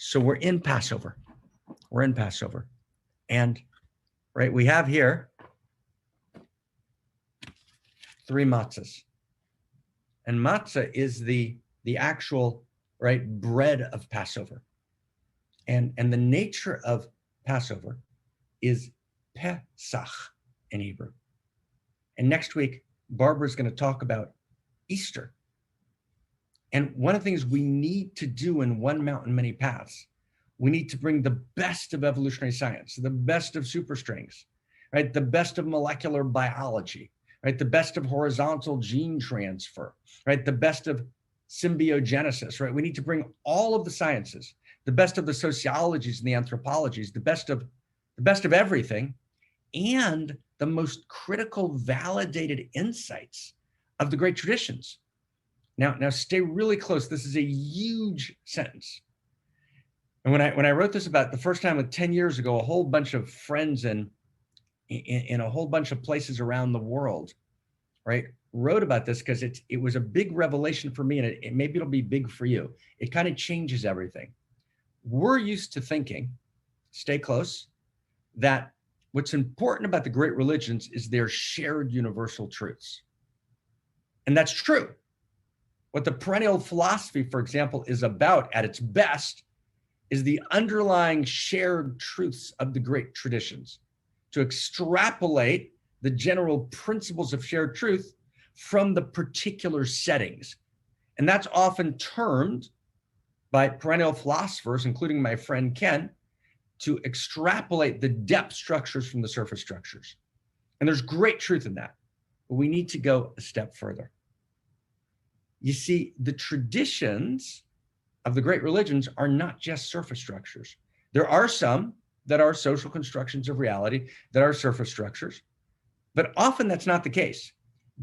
So we're in Passover. We're in Passover. And right, we have here 3 matzahs. And matzah is the actual, right, bread of Passover. And the nature of Passover is Pesach in Hebrew. And next week, Barbara's going to talk about Easter. And one of the things we need to do in One Mountain, Many Paths, we need to bring the best of evolutionary science, the best of superstrings, right? The best of molecular biology, right? The best of horizontal gene transfer, right? The best of symbiogenesis, right? We need to bring all of the sciences, the best of the sociologies and the anthropologies, the best of everything, and the most critical validated insights of the great traditions. Now stay really close. This is a huge sentence. And when I wrote this about the first time, like 10 years ago, a whole bunch of friends in a whole bunch of places around the world, right, wrote about this because it was a big revelation for me, and maybe it'll be big for you. It kind of changes everything. We're used to thinking, stay close, that what's important about the great religions is their shared universal truths. And that's true. What the perennial philosophy, for example, is about at its best is the underlying shared truths of the great traditions, to extrapolate the general principles of shared truth from the particular settings. And that's often termed by perennial philosophers, including my friend Ken, to extrapolate the depth structures from the surface structures. And there's great truth in that, but we need to go a step further. You see, the traditions of the great religions are not just surface structures. There are some that are social constructions of reality that are surface structures, but often that's not the case.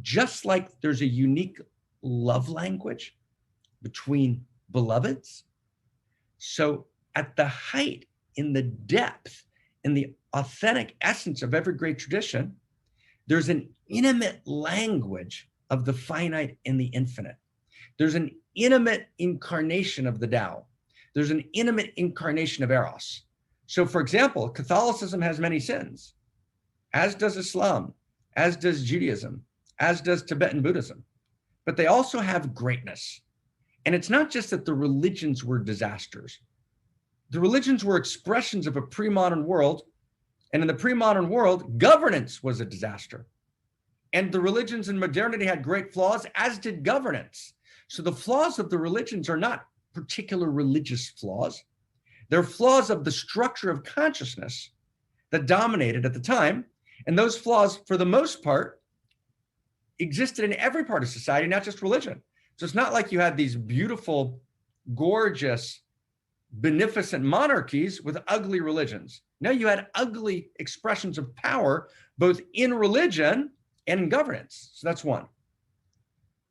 Just like there's a unique love language between beloveds, so at the height, in the depth, in the authentic essence of every great tradition, there's an intimate language of the finite and the infinite. There's an intimate incarnation of the Tao. There's an intimate incarnation of Eros. So for example, Catholicism has many sins, as does Islam, as does Judaism, as does Tibetan Buddhism, but they also have greatness. And it's not just that the religions were disasters. The religions were expressions of a pre-modern world, and in the pre-modern world, governance was a disaster. And the religions in modernity had great flaws, as did governance. So the flaws of the religions are not particular religious flaws. They're flaws of the structure of consciousness that dominated at the time. And those flaws, for the most part, existed in every part of society, not just religion. So it's not like you had these beautiful, gorgeous, beneficent monarchies with ugly religions. No, you had ugly expressions of power, both in religion and in governance. So that's one.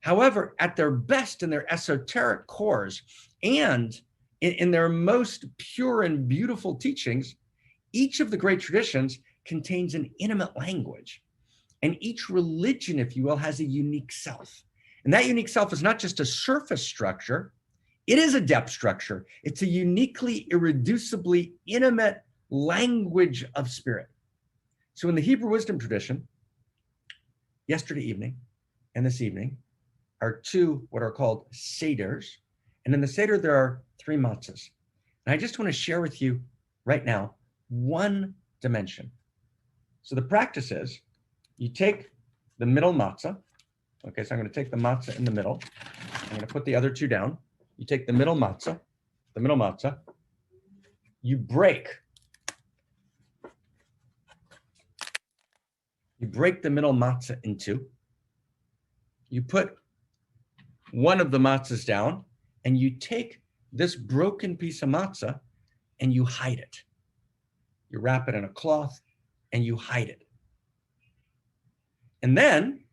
However, at their best, in their esoteric cores and in their most pure and beautiful teachings, each of the great traditions contains an intimate language. And each religion, if you will, has a unique self. And that unique self is not just a surface structure, it is a depth structure. It's a uniquely, irreducibly intimate language of spirit. So in the Hebrew wisdom tradition, yesterday evening and this evening are 2 what are called seders. And in the seder, there are 3 matzahs. And I just want to share with you right now one dimension. So the practice is you take the middle matzah. Okay, so I'm going to take the matzah in the middle. I'm going to put the other 2 down. You take the middle matzah, you break the middle matzah in 2. You put one of the matzahs down, and you take this broken piece of matzah and you hide it. You wrap it in a cloth and you hide it. And then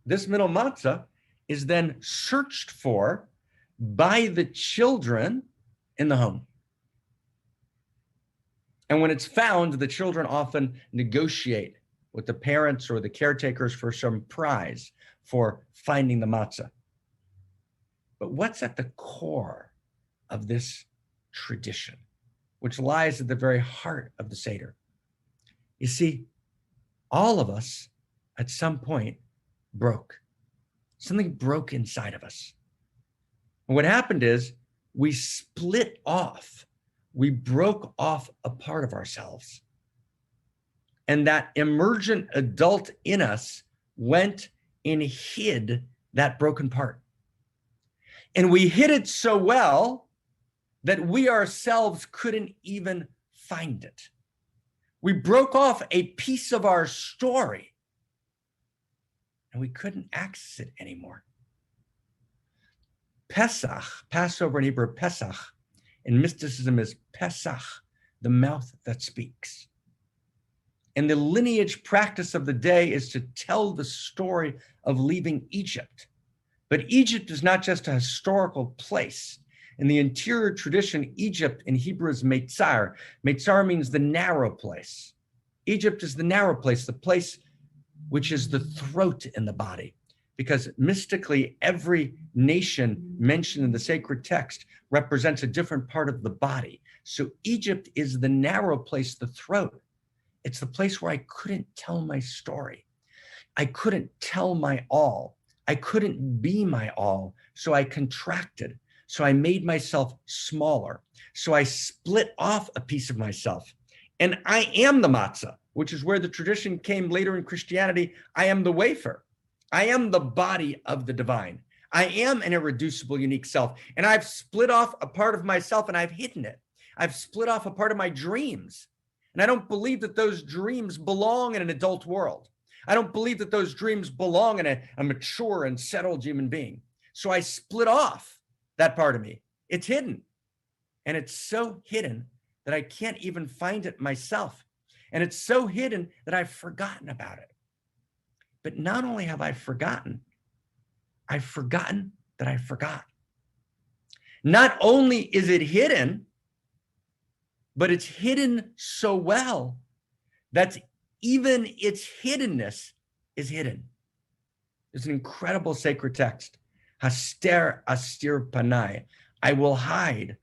this middle matzah is then searched for by the children in the home. And when it's found, the children often negotiate with the parents or the caretakers for some prize for finding the matzah. But what's at the core of this tradition, which lies at the very heart of the Seder. You see, all of us at some point broke. Something broke inside of us. And what happened is we split off. We broke off a part of ourselves. And that emergent adult in us went and hid that broken part. And we hid it so well that we ourselves couldn't even find it. We broke off a piece of our story and we couldn't access it anymore. Pesach, Passover in Hebrew, Pesach, in mysticism is Pesach, the mouth that speaks. And the lineage practice of the day is to tell the story of leaving Egypt. But Egypt is not just a historical place. In the interior tradition, Egypt in Hebrew is Meitzar. Meitzar means the narrow place. Egypt is the narrow place, the place which is the throat in the body. Because mystically, every nation mentioned in the sacred text represents a different part of the body. So Egypt is the narrow place, the throat. It's the place where I couldn't tell my story. I couldn't tell my all. I couldn't be my all. So I contracted. So I made myself smaller. So I split off a piece of myself. And I am the matzah, which is where the tradition came later in Christianity. I am the wafer. I am the body of the divine. I am an irreducible, unique self. And I've split off a part of myself and I've hidden it. I've split off a part of my dreams. And I don't believe that those dreams belong in an adult world. I don't believe that those dreams belong in a mature and settled human being. So I split off that part of me. It's hidden. And it's so hidden that I can't even find it myself. And it's so hidden that I've forgotten about it. But not only have I forgotten that I forgot. Not only is it hidden, but it's hidden so well that even its hiddenness is hidden. There's an incredible sacred text. Haster astir panai. I will hide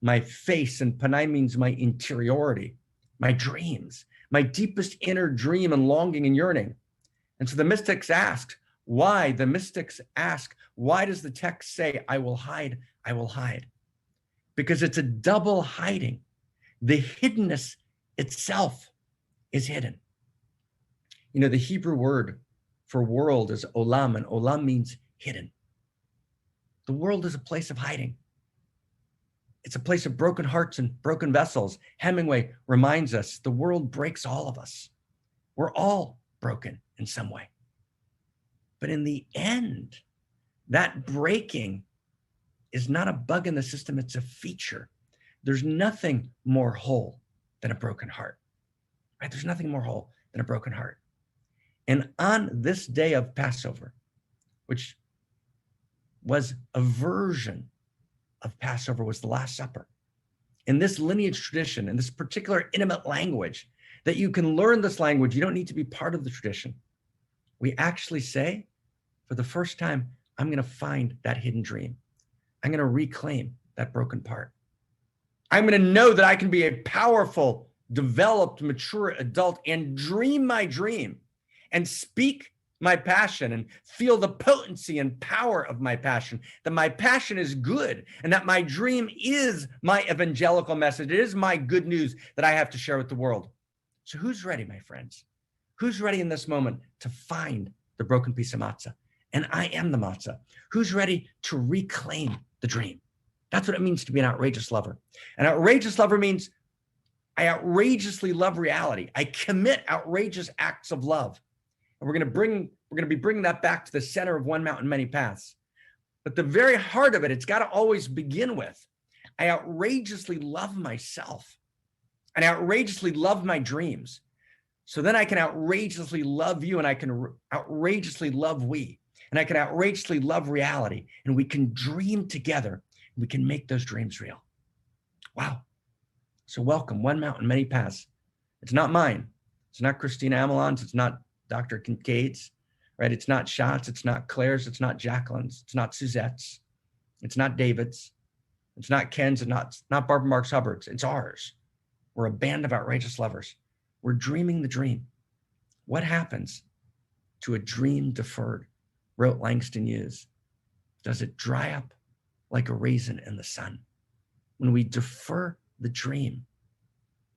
my face. And panai means my interiority, my dreams, my deepest inner dream and longing and yearning. And so the mystics ask, why? The mystics ask, why does the text say, I will hide, I will hide? Because it's a double hiding. The hiddenness itself is hidden. You know, the Hebrew word for world is olam, and olam means hidden. The world is a place of hiding. It's a place of broken hearts and broken vessels. Hemingway reminds us the world breaks all of us. We're all broken in some way. But in the end, that breaking is not a bug in the system, it's a feature. There's nothing more whole than a broken heart, right? There's nothing more whole than a broken heart. And on this day of Passover, which was a version of Passover, was the Last Supper. In this lineage tradition, in this particular intimate language, that you can learn this language, you don't need to be part of the tradition. We actually say, for the first time, I'm going to find that hidden dream. I'm going to reclaim that broken part. I'm going to know that I can be a powerful, developed, mature adult and dream my dream and speak my passion and feel the potency and power of my passion, that my passion is good and that my dream is my evangelical message. It is my good news that I have to share with the world. So who's ready, my friends? Who's ready in this moment to find the broken piece of matzah? And I am the matzah. Who's ready to reclaim the dream? That's what it means to be an outrageous lover. An outrageous lover means I outrageously love reality. I commit outrageous acts of love. And we're going to be bringing that back to the center of One Mountain, Many Paths. But the very heart of it, it's got to always begin with, I outrageously love myself. And I outrageously love my dreams. So then I can outrageously love you, and I can outrageously love we. And I can outrageously love reality, and we can dream together. We can make those dreams real. Wow. So welcome, One Mountain, Many Paths. It's not mine. It's not Christina Amelon's. It's not Dr. Kincaid's, right? It's not Scott's. It's not Claire's. It's not Jacqueline's. It's not Suzette's. It's not David's. It's not Ken's and not Barbara Marx Hubbard's. It's ours. We're a band of outrageous lovers. We're dreaming the dream. What happens to a dream deferred, wrote Langston Hughes? Does it dry up like a raisin in the sun? When we defer the dream,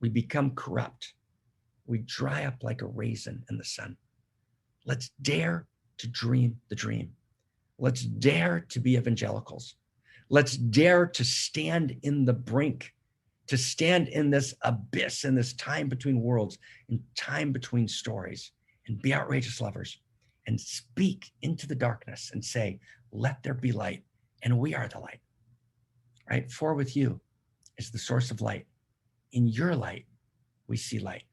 we become corrupt. We dry up like a raisin in the sun. Let's dare to dream the dream. Let's dare to be evangelicals. Let's dare to stand in the brink, to stand in this abyss, in this time between worlds, in time between stories, and be outrageous lovers and speak into the darkness and say, let there be light, and we are the light, right? For with you is the source of light. In your light, we see light.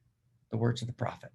The words of the prophet.